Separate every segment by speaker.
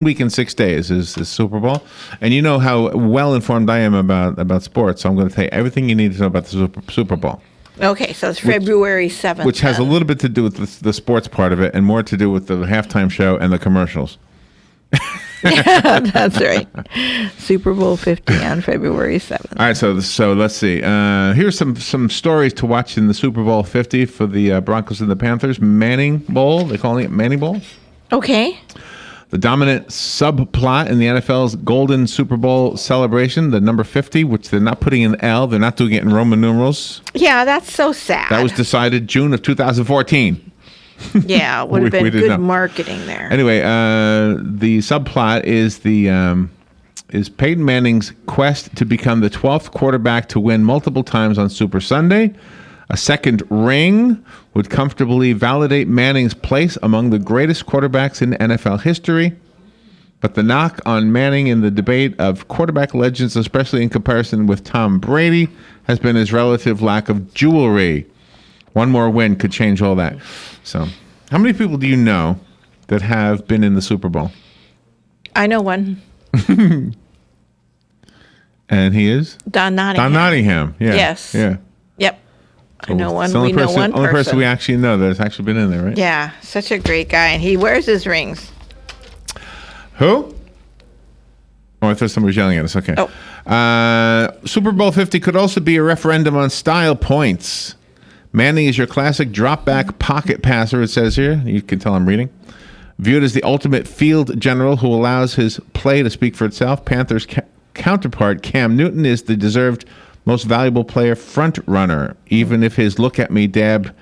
Speaker 1: week and 6 days is the Super Bowl. And you know how well informed I am about sports, so I'm going to tell you everything you need to know about the Super Bowl.
Speaker 2: Okay, so it's February 7th.
Speaker 1: Which has a little bit to do with the sports part of it and more to do with the halftime show and the commercials.
Speaker 2: Yeah, that's right. Super Bowl 50 on February 7th.
Speaker 1: All right, so let's see. Here's some stories to watch in the Super Bowl 50 for the Broncos and the Panthers. Manning Bowl, they're calling it Manning Bowl.
Speaker 2: Okay.
Speaker 1: The dominant subplot in the NFL's Golden Super Bowl celebration, the number 50, which they're not putting in L, they're not doing it in Roman numerals.
Speaker 2: Yeah, that's so sad.
Speaker 1: That was decided June of 2014.
Speaker 2: Yeah, it would have been good marketing there.
Speaker 1: Anyway, the subplot is is Peyton Manning's quest to become the 12th quarterback to win multiple times on Super Sunday. A second ring would comfortably validate Manning's place among the greatest quarterbacks in NFL history. But the knock on Manning in the debate of quarterback legends, especially in comparison with Tom Brady, has been his relative lack of jewelry. One more win could change all that. So, how many people do you know that have been in the Super Bowl?
Speaker 2: I know one.
Speaker 1: And he is?
Speaker 2: Don Nottingham.
Speaker 1: Don Nottingham, yeah.
Speaker 2: Yes.
Speaker 1: Yeah.
Speaker 2: Yep.
Speaker 1: So
Speaker 2: I know one.
Speaker 1: We know
Speaker 2: one
Speaker 1: only person
Speaker 2: person
Speaker 1: we actually know that's actually been in there, right?
Speaker 2: Yeah, such a great guy. And he wears his rings.
Speaker 1: Who? Oh, I thought somebody was yelling at us. Okay.
Speaker 2: Oh.
Speaker 1: Super Bowl 50 could also be a referendum on style points. Manning is your classic drop-back pocket passer, it says here. You can tell I'm reading. Viewed as the ultimate field general who allows his play to speak for itself, Panthers counterpart Cam Newton is the deserved most valuable player front runner, even if his look-at-me dab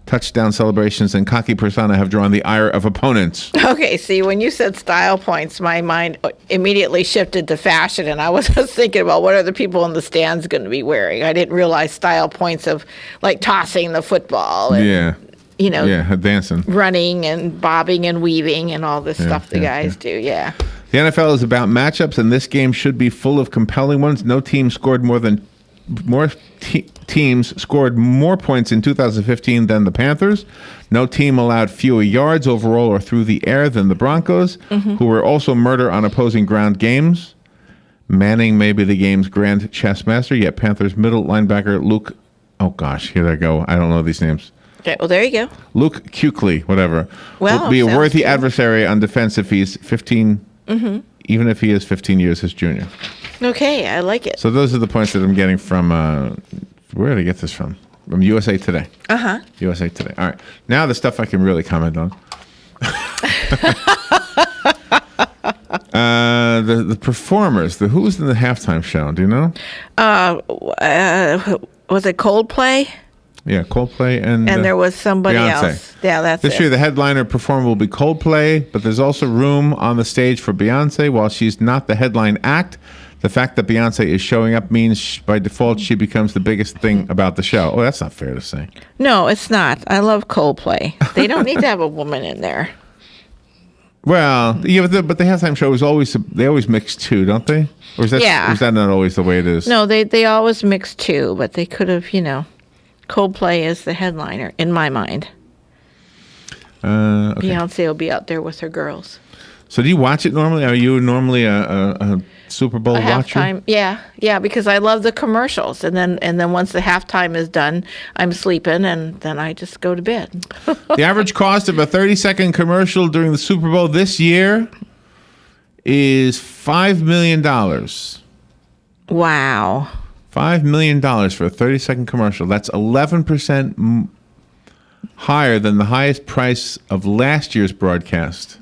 Speaker 1: touchdown celebrations and cocky persona have drawn the ire of opponents.
Speaker 2: Okay, see, when you said style points, my mind immediately shifted to fashion, and I was just thinking about what are the people in the stands going to be wearing. I didn't realize style points of, like, tossing the football and, you know,
Speaker 1: dancing,
Speaker 2: running and bobbing and weaving and all this stuff the guys do, The
Speaker 1: NFL is about matchups, and this game should be full of compelling ones. No team scored teams scored more points in 2015 than the Panthers. No team allowed fewer yards overall or through the air than the Broncos, who were also murder on opposing ground games. Manning may be the game's grand chess master, yet Panthers middle linebacker Luke... Oh, gosh, here I go. I don't know these names.
Speaker 2: Okay, well, there you go.
Speaker 1: Luke Kuechly, whatever.
Speaker 2: Well,
Speaker 1: will be a worthy adversary on defense if he's 15... even if he is 15 years his junior.
Speaker 2: Okay, I like it.
Speaker 1: So those are the points that I'm getting from, where did I get this from? From USA Today.
Speaker 2: Uh-huh.
Speaker 1: USA Today. All right. Now the stuff I can really comment on. The performers, who was in the halftime show, do you know?
Speaker 2: Was it Coldplay?
Speaker 1: Yeah, Coldplay and
Speaker 2: there was somebody
Speaker 1: Beyonce.
Speaker 2: else. Yeah, that's
Speaker 1: This year, the headliner performer will be Coldplay, but there's also room on the stage for Beyonce. While she's not the headline act, the fact that Beyonce is showing up means by default she becomes the biggest thing about the show. Oh, that's not fair to say.
Speaker 2: No, it's not. I love Coldplay. They don't need to have a woman in there.
Speaker 1: Well, yeah, but the halftime show is they always mix two, don't they? Or is that not always the way it is?
Speaker 2: No, they always mix two, but they could have, Coldplay is the headliner, in my mind.
Speaker 1: Okay.
Speaker 2: Beyonce will be out there with her girls.
Speaker 1: So do you watch it normally? Are you normally a Super Bowl watcher?
Speaker 2: Halftime, yeah, because I love the commercials, and then once the halftime is done, I'm sleeping, and then I just go to bed.
Speaker 1: The average cost of a 30-second commercial during the Super Bowl this year is $5 million.
Speaker 2: Wow.
Speaker 1: $5 million for a 30-second commercial. That's 11% higher than the highest price of last year's broadcast.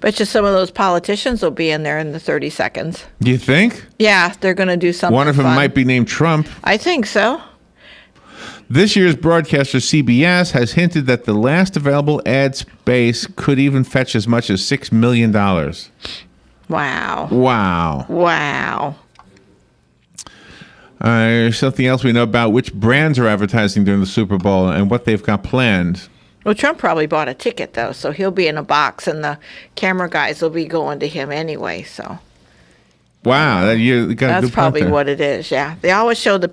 Speaker 2: Bet you some of those politicians will be in there in the 30 seconds.
Speaker 1: Do you think?
Speaker 2: Yeah, they're going to do something
Speaker 1: One of them
Speaker 2: fun.
Speaker 1: might be named Trump.
Speaker 2: I think so.
Speaker 1: This year's broadcaster, CBS, has hinted that the last available ad space could even fetch as much as $6 million.
Speaker 2: Wow.
Speaker 1: Wow. There's something else we know about which brands are advertising during the Super Bowl and what they've got planned.
Speaker 2: Well, Trump probably bought a ticket, though, so he'll be in a box, and the camera guys will be going to him anyway, so.
Speaker 1: Wow,
Speaker 2: that's probably what it is, yeah. They always show the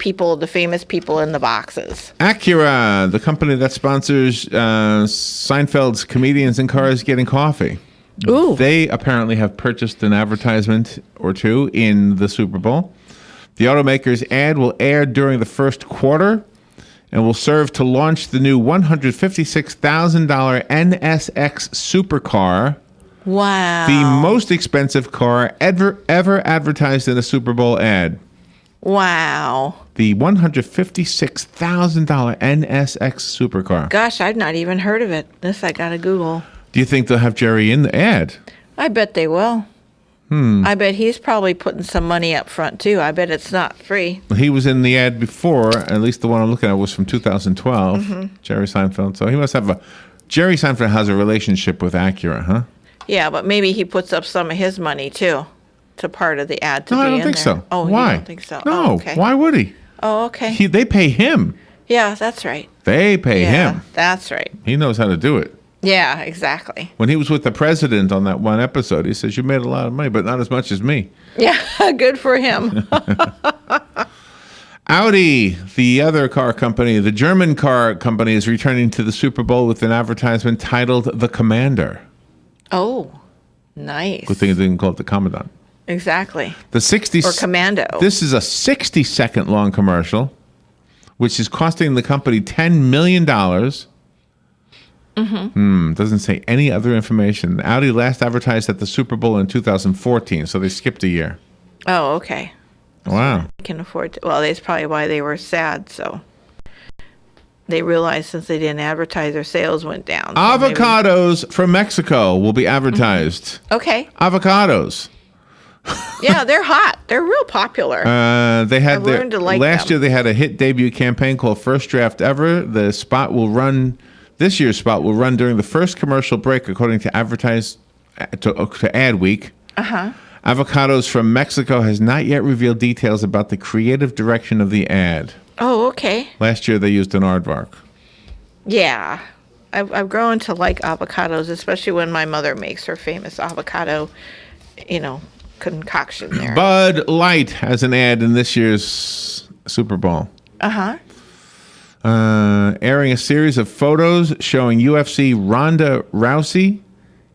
Speaker 2: famous people in the boxes.
Speaker 1: Acura, the company that sponsors Seinfeld's Comedians in Cars Getting Coffee.
Speaker 2: Ooh.
Speaker 1: They apparently have purchased an advertisement or two in the Super Bowl. The automaker's ad will air during the first quarter and will serve to launch the new $156,000 NSX supercar,
Speaker 2: Wow.
Speaker 1: the most expensive car ever advertised in a Super Bowl ad.
Speaker 2: Wow.
Speaker 1: The $156,000 NSX supercar.
Speaker 2: Gosh, I've not even heard of it. This I got to Google.
Speaker 1: Do you think they'll have Jerry in the ad?
Speaker 2: I bet they will. I bet he's probably putting some money up front, too. I bet it's not free.
Speaker 1: He was in the ad before, at least the one I'm looking at was from 2012, Jerry Seinfeld. So he must have Jerry Seinfeld has a relationship with Acura, huh?
Speaker 2: Yeah, but maybe he puts up some of his money, too, to part of the ad to
Speaker 1: No,
Speaker 2: be
Speaker 1: I don't
Speaker 2: in
Speaker 1: think
Speaker 2: there.
Speaker 1: so.
Speaker 2: Oh,
Speaker 1: Why?
Speaker 2: you don't think so?
Speaker 1: No,
Speaker 2: Oh, okay.
Speaker 1: why would he?
Speaker 2: Oh, okay.
Speaker 1: They pay him.
Speaker 2: Yeah, that's right.
Speaker 1: They pay
Speaker 2: Yeah,
Speaker 1: him.
Speaker 2: that's right.
Speaker 1: He knows how to do it.
Speaker 2: Yeah, exactly.
Speaker 1: When he was with the president on that one episode, he says, "You made a lot of money, but not as much as me."
Speaker 2: Yeah, good for him.
Speaker 1: Audi, the other car company, the German car company, is returning to the Super Bowl with an advertisement titled "The Commander."
Speaker 2: Oh, nice.
Speaker 1: Good thing they didn't call it the Commandant.
Speaker 2: Exactly.
Speaker 1: The 60
Speaker 2: Or Commando.
Speaker 1: This is a 60-second long commercial, which is costing the company $10 million. Doesn't say any other information. Audi last advertised at the Super Bowl in 2014, so they skipped a year.
Speaker 2: Oh, okay.
Speaker 1: Wow.
Speaker 2: They can afford to. Well, that's probably why they were sad. So they realized since they didn't advertise, their sales went down. So maybe-
Speaker 1: Avocados from Mexico will be advertised.
Speaker 2: Okay.
Speaker 1: Avocados.
Speaker 2: Yeah, they're hot. They're real popular.
Speaker 1: They had
Speaker 2: I've learned to like
Speaker 1: last
Speaker 2: them.
Speaker 1: year they had a hit debut campaign called First Draft Ever. This year's spot will run during the first commercial break, according to to Ad Week. Avocados from Mexico has not yet revealed details about the creative direction of the ad.
Speaker 2: Oh, okay.
Speaker 1: Last year they used an aardvark.
Speaker 2: Yeah. I've grown to like avocados, especially when my mother makes her famous avocado, concoction there.
Speaker 1: Bud Light has an ad in this year's Super Bowl. Airing a series of photos showing UFC Ronda Rousey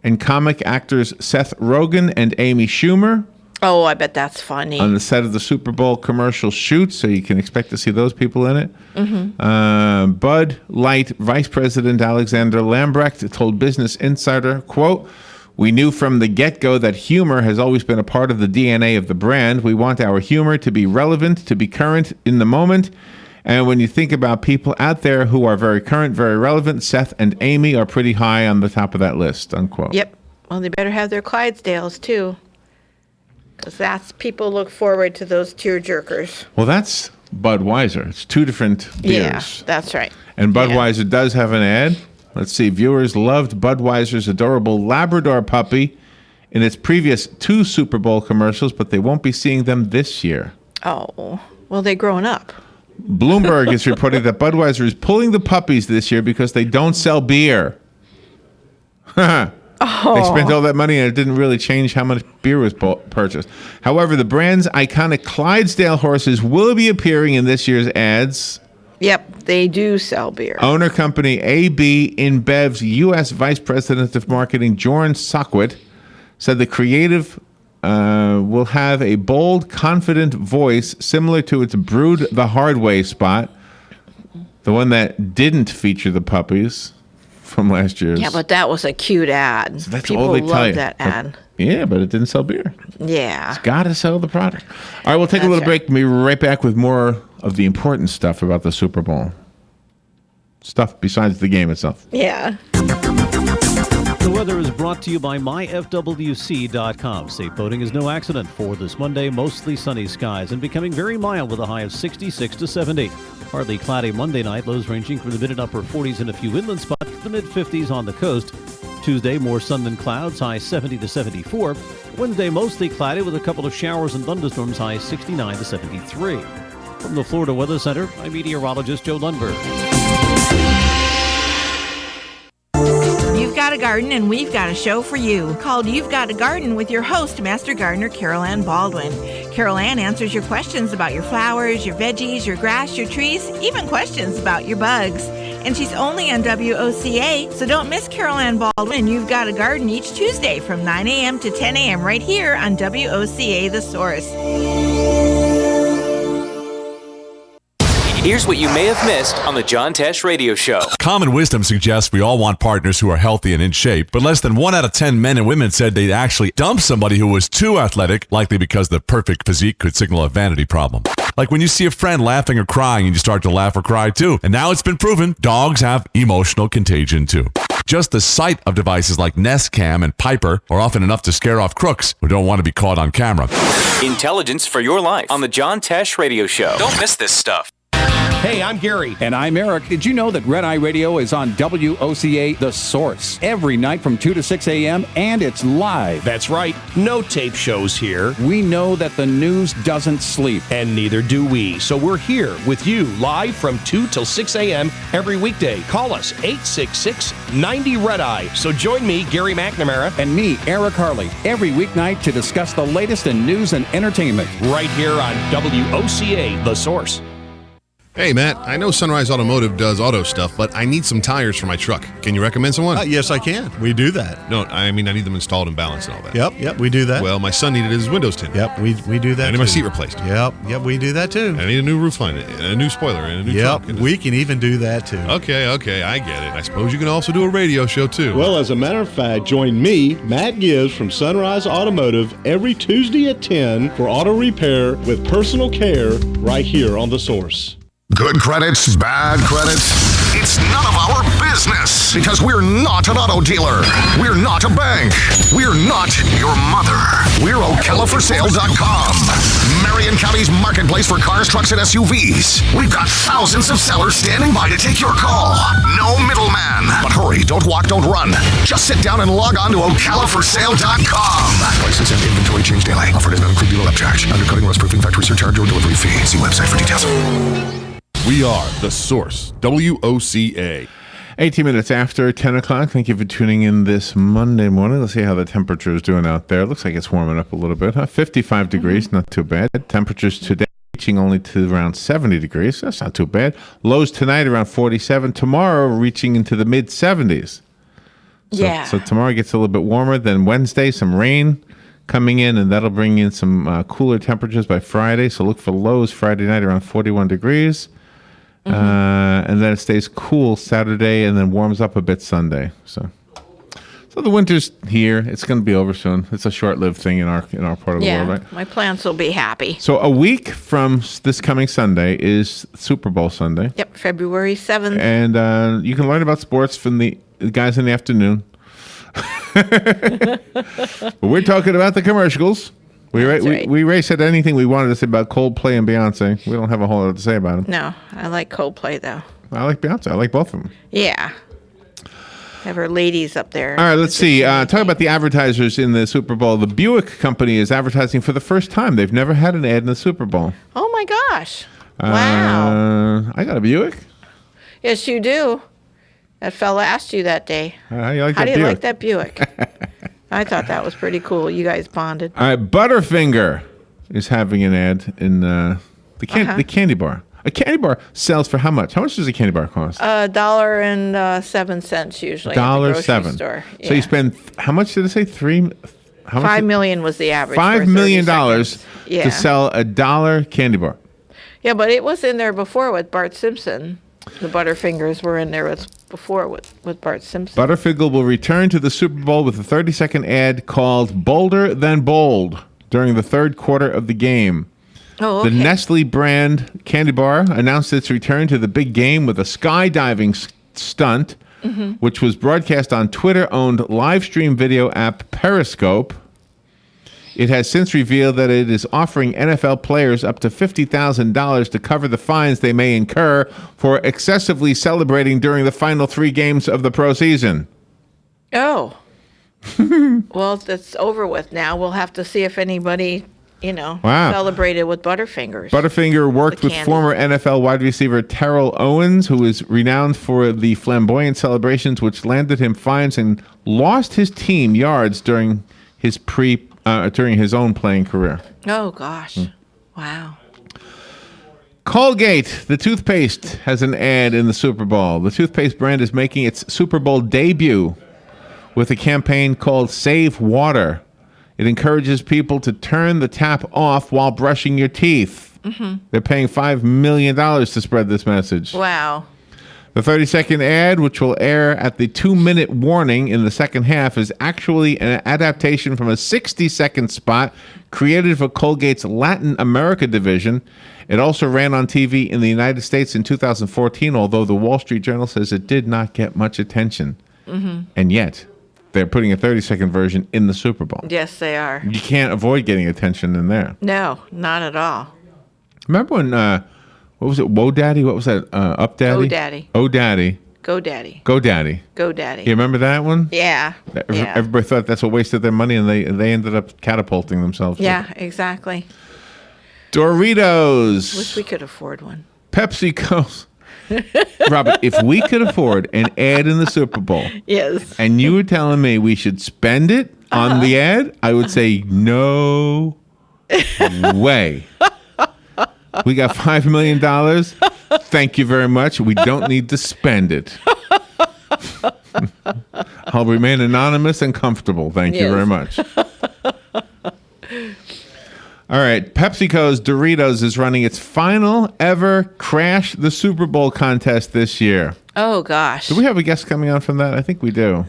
Speaker 1: and comic actors Seth Rogen and Amy Schumer
Speaker 2: Oh, I bet that's funny.
Speaker 1: on the set of the Super Bowl commercial shoot, so you can expect to see those people in it. Bud Light Vice President Alexander Lambrecht told Business Insider, quote, "We knew from the get-go that humor has always been a part of the DNA of the brand. We want our humor to be relevant, to be current in the moment. And when you think about people out there who are very current, very relevant, Seth and Amy are pretty high on the top of that list," unquote.
Speaker 2: Yep. Well, they better have their Clydesdales, too. Because people look forward to those tearjerkers.
Speaker 1: Well, that's Budweiser. It's two different beers.
Speaker 2: Yeah, that's right.
Speaker 1: And
Speaker 2: Yeah.
Speaker 1: Budweiser does have an ad. Let's see. Viewers loved Budweiser's adorable Labrador puppy in its previous 2 Super Bowl commercials, but they won't be seeing them this year.
Speaker 2: Oh, well, they're growing up.
Speaker 1: Bloomberg is reporting that Budweiser is pulling the puppies this year because they don't sell beer. They spent all that money and it didn't really change how much beer was purchased. However, the brand's iconic Clydesdale horses will be appearing in this year's ads.
Speaker 2: Yep, they do sell beer.
Speaker 1: Owner company AB InBev's U.S. Vice President of Marketing, Jorn Sockwit, said the creative will have a bold, confident voice similar to its Brewed the Hard Way spot, the one that didn't feature the puppies from last year's.
Speaker 2: Yeah, but that was a cute ad.
Speaker 1: So that's
Speaker 2: People
Speaker 1: all they tell
Speaker 2: love
Speaker 1: you.
Speaker 2: that ad.
Speaker 1: Yeah, but it didn't sell beer.
Speaker 2: Yeah.
Speaker 1: Got to sell the product. All right, we'll take a little
Speaker 2: That's right.
Speaker 1: break and be right back with more of the important stuff about the Super Bowl. Stuff besides the game itself.
Speaker 2: Yeah.
Speaker 3: The weather is brought to you by myfwc.com. Safe boating is no accident for this Monday. Mostly sunny skies and becoming very mild with a high of 66 to 70. Partly cloudy Monday night, lows ranging from the mid and upper 40s in a few inland spots to the mid 50s on the coast. Tuesday, more sun than clouds, high 70 to 74. Wednesday, mostly cloudy with a couple of showers and thunderstorms, high 69 to 73. From the Florida Weather Center, I'm meteorologist Joe Lundberg.
Speaker 4: You've got a garden and we've got a show for you called You've Got a Garden with your host, Master Gardener Carol Ann Baldwin. Carol Ann answers your questions about your flowers, your veggies, your grass, your trees, even questions about your bugs. and she's only on WOCA, so don't miss Carol Ann Baldwin and You've Got a Garden each Tuesday from 9 a.m. to 10 a.m. right here on WOCA The Source.
Speaker 5: Here's what you may have missed on the John Tesh Radio Show.
Speaker 6: Common wisdom suggests we all want partners who are healthy and in shape, but less than 1 out of 10 men and women said they'd actually dump somebody who was too athletic, likely because the perfect physique could signal a vanity problem. Like when you see a friend laughing or crying and you start to laugh or cry too. And now it's been proven dogs have emotional contagion too. Just the sight of devices like Nest Cam and Piper are often enough to scare off crooks who don't want to be caught on camera.
Speaker 5: Intelligence for your life on the John Tesh Radio Show. Don't miss this stuff.
Speaker 7: Hey, I'm Gary.
Speaker 8: And I'm Eric.
Speaker 7: Did you know that Red Eye Radio is on WOCA The Source every night from 2 to 6 a.m. and it's live?
Speaker 8: That's right. No tape shows here.
Speaker 7: We know that the news doesn't sleep.
Speaker 8: And neither do we. So we're here with you live from 2 till 6 a.m. every weekday. Call us 866-90-RED-EYE. So join me, Gary McNamara,
Speaker 7: and me, Eric Harley, every weeknight to discuss the latest in news and entertainment.
Speaker 8: right here on WOCA The Source.
Speaker 9: Hey, Matt, I know Sunrise Automotive does auto stuff, but I need some tires for my truck. Can you recommend someone?
Speaker 10: Yes, I can. We do that.
Speaker 9: No, I mean, I need them installed and balanced and all that.
Speaker 10: Yep, we do that.
Speaker 9: Well, my son needed his windows tinted.
Speaker 10: Yep, we do that.
Speaker 9: I need my seat replaced.
Speaker 10: Yep, we do that too.
Speaker 9: I need a new roof line, and a new spoiler, and a new trunk.
Speaker 10: Yep, we can even do that too.
Speaker 9: Okay, I get it. I suppose you can also do a radio show too.
Speaker 11: Well, as a matter of fact, join me, Matt Gibbs from Sunrise Automotive, every Tuesday at 10 for auto repair with personal care right here on The Source.
Speaker 12: Good credits, bad credits. It's none of our business because we're not an auto dealer. We're not a bank. We're not your mother. We're OcalaForSale.com. Marion County's marketplace for cars, trucks, and SUVs. We've got thousands of sellers standing by to take your call. No middleman. But hurry, don't walk, don't run. Just sit down and log on to OcalaForSale.com. Prices and inventory change daily. Offer does not include dealer upcharge, undercutting, rust-proofing, factory surcharge, or delivery fee. See website for details.
Speaker 9: We are The Source, WOCA.
Speaker 1: 18 minutes after 10 o'clock. Thank you for tuning in this Monday morning. Let's see how the temperature is doing out there. Looks like it's warming up a little bit. 55 degrees, not too bad. Temperatures today reaching only to around 70 degrees. That's not too bad. Lows tonight around 47. Tomorrow reaching into the mid-70s. So tomorrow gets a little bit warmer. Then Wednesday, some rain coming in, and that'll bring in some cooler temperatures by Friday. So look for lows Friday night around 41 degrees. And then it stays cool Saturday and then warms up a bit Sunday. So the winter's here. It's going to be over soon. It's a short-lived thing in our part of the world, right?
Speaker 2: My plants will be happy.
Speaker 1: So a week from this coming Sunday is Super Bowl Sunday.
Speaker 2: Yep, February 7th.
Speaker 1: And you can learn about sports from the guys in the afternoon. But we're talking about the commercials. We said anything we wanted to say about Coldplay and Beyonce. We don't have a whole lot to say about them.
Speaker 2: No, I like Coldplay, though.
Speaker 1: I like Beyonce. I like both of them.
Speaker 2: Yeah. Have her ladies up there.
Speaker 1: All right, let's see. Talk about the advertisers in the Super Bowl. The Buick Company is advertising for the first time. They've never had an ad in the Super Bowl.
Speaker 2: Oh, my gosh. Wow.
Speaker 1: I got a Buick.
Speaker 2: Yes, you do. That fella asked you that day.
Speaker 1: How do you like
Speaker 2: How
Speaker 1: that
Speaker 2: do you
Speaker 1: Buick?
Speaker 2: like that Buick? I thought that was pretty cool. You guys bonded.
Speaker 1: All right, Butterfinger is having an ad in the candy bar. A candy bar sells for how much? How much does a candy bar cost?
Speaker 2: $1.07 usually.
Speaker 1: $1.07.
Speaker 2: Store. Yeah.
Speaker 1: So you spend how much did it say?
Speaker 2: $5 million was the average.
Speaker 1: $5 million
Speaker 2: to
Speaker 1: sell a $1 candy bar.
Speaker 2: Yeah, but it was in there before with Bart Simpson. The Butterfingers were in there before with Bart Simpson.
Speaker 1: Butterfinger will return to the Super Bowl with a 30-second ad called Bolder Than Bold during the third quarter of the game.
Speaker 2: Oh, okay.
Speaker 1: The Nestle brand candy bar announced its return to the big game with a skydiving stunt, which was broadcast on Twitter-owned live stream video app Periscope. It has since revealed that it is offering NFL players up to $50,000 to cover the fines they may incur for excessively celebrating during the final 3 games of the pro season.
Speaker 2: Oh. Well, that's over with now. We'll have to see if anybody, celebrated with Butterfingers.
Speaker 1: Butterfinger worked with former NFL wide receiver Terrell Owens, who is renowned for the flamboyant celebrations, which landed him fines and lost his team yards during his own playing career.
Speaker 2: Oh, gosh. Wow.
Speaker 1: Colgate, the toothpaste, has an ad in the Super Bowl. The toothpaste brand is making its Super Bowl debut with a campaign called Save Water. It encourages people to turn the tap off while brushing your teeth. Mm-hmm. They're paying $5 million to spread this message.
Speaker 2: Wow.
Speaker 1: The 30-second ad, which will air at the 2-minute warning in the second half, is actually an adaptation from a 60-second spot created for Colgate's Latin America division. It also ran on TV in the United States in 2014, although the Wall Street Journal says it did not get much attention. Mm-hmm. And yet, they're putting a 30-second version in the Super Bowl.
Speaker 2: Yes, they are.
Speaker 1: You can't avoid getting attention in there.
Speaker 2: No, not at all.
Speaker 1: Remember when, what was it, Whoa Daddy? What was that, Up Daddy?
Speaker 2: Oh Daddy.
Speaker 1: Oh Daddy.
Speaker 2: Go Daddy.
Speaker 1: Go Daddy.
Speaker 2: Go Daddy.
Speaker 1: You remember that one?
Speaker 2: Yeah.
Speaker 1: Everybody thought that's what wasted their money, and they ended up catapulting themselves.
Speaker 2: Yeah, exactly.
Speaker 1: Doritos.
Speaker 2: Wish we could afford one.
Speaker 1: PepsiCo. Robert, if we could afford an ad in the Super Bowl,
Speaker 2: yes,
Speaker 1: and you were telling me we should spend it on the ad, I would say no way. We got $5 million. Thank you very much. We don't need to spend it. I'll remain anonymous and comfortable. Thank you very much. All right. PepsiCo's Doritos is running its final ever Crash the Super Bowl contest this year.
Speaker 2: Oh, gosh.
Speaker 1: Do we have a guest coming on from that? I think we do.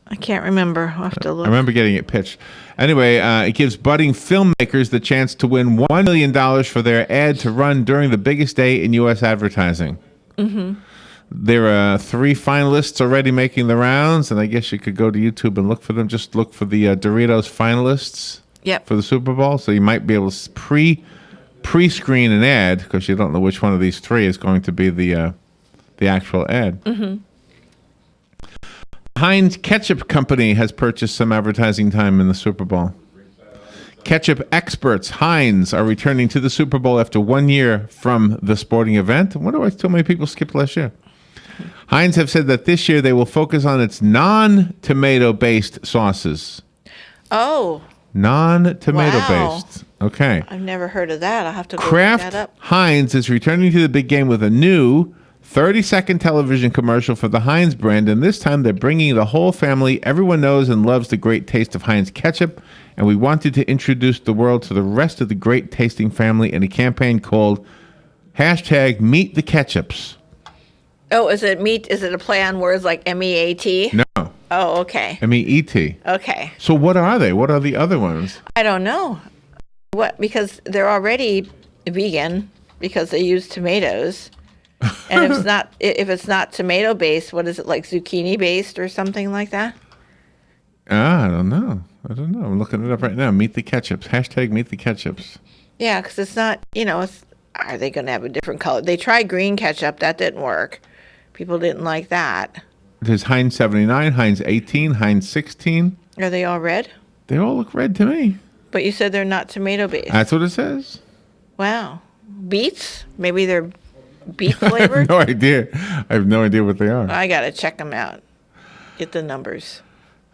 Speaker 2: I can't remember. I'll have to look.
Speaker 1: I remember getting it pitched. Anyway, it gives budding filmmakers the chance to win $1 million for their ad to run during the biggest day in U.S. advertising. Mm-hmm. There are 3 finalists already making the rounds, and I guess you could go to YouTube and look for them. Just look for the Doritos finalists for the Super Bowl. So you might be able to pre-screen an ad because you don't know which one of these 3 is going to be the actual ad. Mm-hmm. Heinz Ketchup Company has purchased some advertising time in the Super Bowl. Ketchup experts Heinz are returning to the Super Bowl after 1 year from the sporting event. I wonder why so many people skipped last year. Heinz have said that this year they will focus on its non-tomato-based sauces.
Speaker 2: Oh.
Speaker 1: Non-tomato-based. Okay.
Speaker 2: I've never heard of that. I'll have to go
Speaker 1: Kraft
Speaker 2: look that up.
Speaker 1: Heinz is returning to the big game with a new 30-second television commercial for the Heinz brand, and this time they're bringing the whole family. Everyone knows and loves the great taste of Heinz ketchup, and we wanted to introduce the world to the rest of the great tasting family in a campaign called #Meet the Ketchups.
Speaker 2: Oh, is it meat? Is it a play on words like MEAT?
Speaker 1: No.
Speaker 2: Oh, okay.
Speaker 1: MEET.
Speaker 2: Okay.
Speaker 1: So what are they? What are the other ones?
Speaker 2: I don't know. What? Because they're already vegan because they use tomatoes. And if it's not tomato based, what is it, like zucchini based or something like that?
Speaker 1: I don't know. I'm looking it up right now. Meet the Ketchups. #Meet the Ketchups.
Speaker 2: Yeah, because it's not. Are they going to have a different color? They tried green ketchup. That didn't work. People didn't like that.
Speaker 1: There's Heinz 79, Heinz 18, Heinz 16.
Speaker 2: Are they all red?
Speaker 1: They all look red to me.
Speaker 2: But you said they're not tomato based.
Speaker 1: That's what it says.
Speaker 2: Wow. Beets? Maybe they're beet flavored?
Speaker 1: No idea. I have no idea what they are.
Speaker 2: I got to check them out. Get the numbers.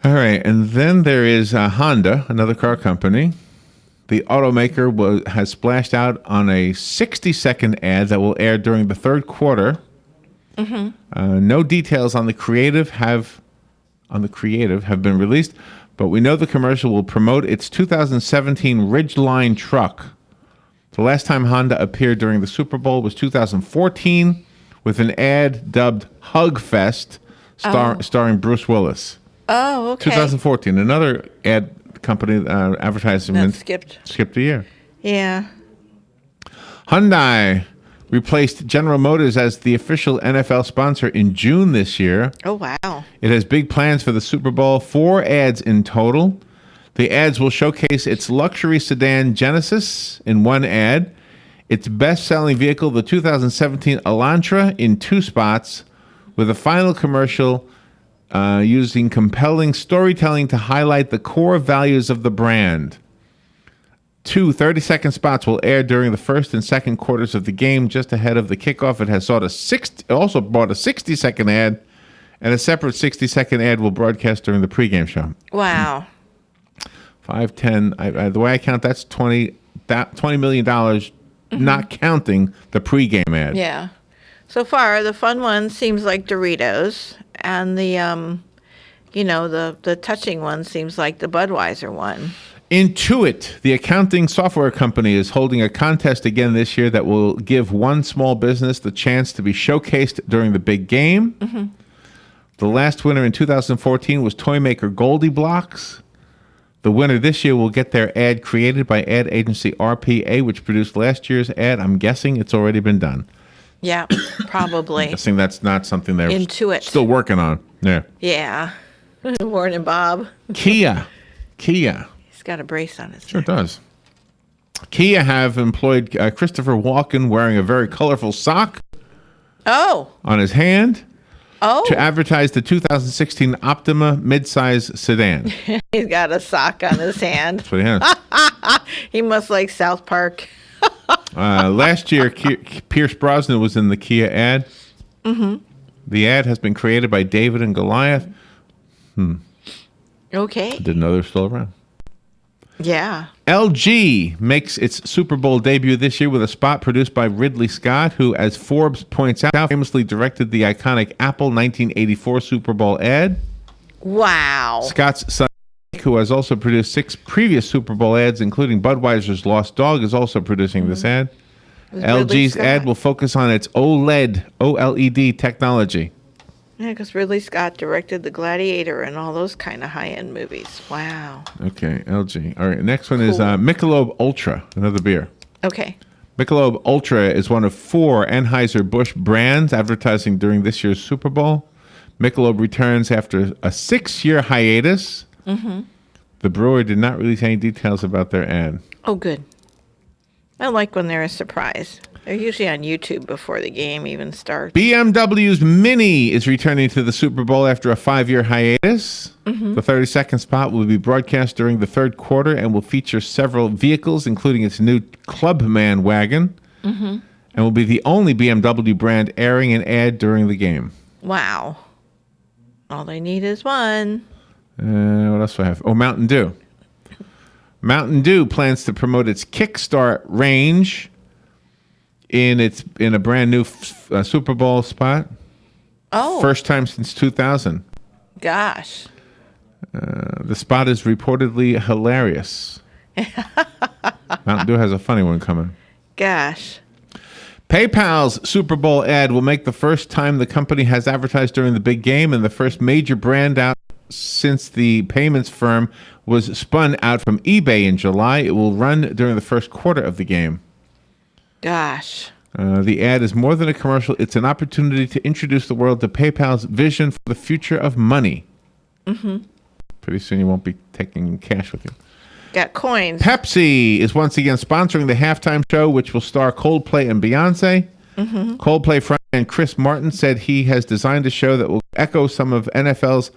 Speaker 1: All right. And then there is Honda, another car company. The automaker has splashed out on a 60-second ad that will air during the third quarter. Mm-hmm. No details on the creative have been released, but we know the commercial will promote its 2017 Ridgeline truck. The last time Honda appeared during the Super Bowl was 2014 with an ad dubbed Hug Fest starring Bruce Willis.
Speaker 2: Oh, okay.
Speaker 1: 2014, another ad company advertisement skipped a year.
Speaker 2: Yeah.
Speaker 1: Hyundai replaced General Motors as the official NFL sponsor in June this year.
Speaker 2: Oh, wow.
Speaker 1: It has big plans for the Super Bowl, 4 ads in total. The ads will showcase its luxury sedan Genesis in one ad, its best-selling vehicle, the 2017 Elantra, in 2 spots, with a final commercial using compelling storytelling to highlight the core values of the brand. 2 30-second spots will air during the first and second quarters of the game just ahead of the kickoff. It also bought a 60-second ad, and a separate 60-second ad will broadcast during the pregame show.
Speaker 2: Wow.
Speaker 1: 5, 10. The way I count, that's $20 million not counting the pregame ad.
Speaker 2: Yeah. So far, the fun one seems like Doritos, and the the touching one seems like the Budweiser one.
Speaker 1: Intuit, the accounting software company, is holding a contest again this year that will give one small business the chance to be showcased during the big game.
Speaker 2: Mm-hmm.
Speaker 1: The last winner in 2014 was toy maker Goldie Blocks. The winner this year will get their ad created by ad agency RPA, which produced last year's ad. I'm guessing it's already been done.
Speaker 2: Yeah, probably.
Speaker 1: I'm guessing that's not something they're
Speaker 2: Intuit.
Speaker 1: still working on. Yeah.
Speaker 2: Yeah. Morning, Bob.
Speaker 1: Kia.
Speaker 2: He's got a brace on his
Speaker 1: Sure does. Kia have employed Christopher Walken wearing a very colorful sock on his hand to advertise the 2016 Optima midsize sedan.
Speaker 2: He's got a sock on his hand.
Speaker 1: That's what he has.
Speaker 2: He must like South Park.
Speaker 1: Last year, Pierce Brosnan was in the Kia ad.
Speaker 2: Mm-hmm.
Speaker 1: The ad has been created by David and Goliath.
Speaker 2: Okay.
Speaker 1: I didn't know they were still around.
Speaker 2: Yeah.
Speaker 1: LG makes its Super Bowl debut this year with a spot produced by Ridley Scott, who, as Forbes points out, famously directed the iconic Apple 1984 Super Bowl ad.
Speaker 2: Wow.
Speaker 1: Scott's son, who has also produced 6 previous Super Bowl ads, including Budweiser's Lost Dog, is also producing this ad. LG's ad will focus on its OLED technology.
Speaker 2: Yeah, because Ridley Scott directed The Gladiator and all those kind of high-end movies. Wow.
Speaker 1: Okay, LG. All right, next one is Michelob Ultra, another beer.
Speaker 2: Okay.
Speaker 1: Michelob Ultra is one of 4 Anheuser-Busch brands advertising during this year's Super Bowl. Michelob returns after a 6-year hiatus.
Speaker 2: Mm-hmm.
Speaker 1: The brewer did not release any details about their ad.
Speaker 2: Oh, good. I like when they're a surprise. They're usually on YouTube before the game even starts.
Speaker 1: BMW's Mini is returning to the Super Bowl after a 5-year hiatus.
Speaker 2: Mm-hmm.
Speaker 1: The 30-second spot will be broadcast during the third quarter and will feature several vehicles, including its new Clubman wagon, and will be the only BMW brand airing an ad during the game.
Speaker 2: Wow. All they need is one.
Speaker 1: What else do I have? Oh, Mountain Dew. Mountain Dew plans to promote its Kickstart range in a brand new Super Bowl spot.
Speaker 2: Oh.
Speaker 1: First time since 2000.
Speaker 2: Gosh.
Speaker 1: The spot is reportedly hilarious. Mountain Dew has a funny one coming.
Speaker 2: Gosh.
Speaker 1: PayPal's Super Bowl ad will make the first time the company has advertised during the big game and the first major brand out since the payments firm was spun out from eBay in July. It will run during the first quarter of the game.
Speaker 2: Gosh.
Speaker 1: The ad is more than a commercial. It's an opportunity to introduce the world to PayPal's vision for the future of money.
Speaker 2: Mm-hmm.
Speaker 1: Pretty soon you won't be taking cash with you.
Speaker 2: Got coins.
Speaker 1: Pepsi is once again sponsoring the halftime show, which will star Coldplay and Beyonce.
Speaker 2: Mm-hmm.
Speaker 1: Coldplay frontman Chris Martin said he has designed a show that will echo some of NFL's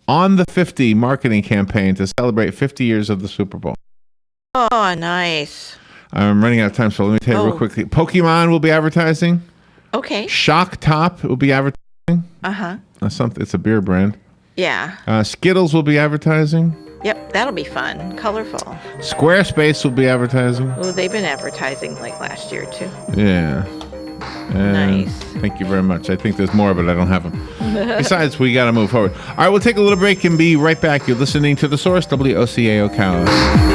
Speaker 1: On the 50 marketing campaign to celebrate 50 years of the Super Bowl.
Speaker 2: Oh, nice.
Speaker 1: I'm running out of time, so let me tell you real quickly. Pokemon will be advertising.
Speaker 2: Okay.
Speaker 1: Shock Top will be advertising.
Speaker 2: Uh-huh.
Speaker 1: It's a beer brand.
Speaker 2: Yeah.
Speaker 1: Skittles will be advertising.
Speaker 2: Yep, that'll be fun. Colorful.
Speaker 1: Squarespace will be advertising.
Speaker 2: Oh, they've been advertising like last year, too.
Speaker 1: Yeah.
Speaker 2: Nice.
Speaker 1: Thank you very much. I think there's more, but I don't have them. Besides, we got to move forward. All right, we'll take a little break and be right back. You're listening to The Source, WOCA Ocala.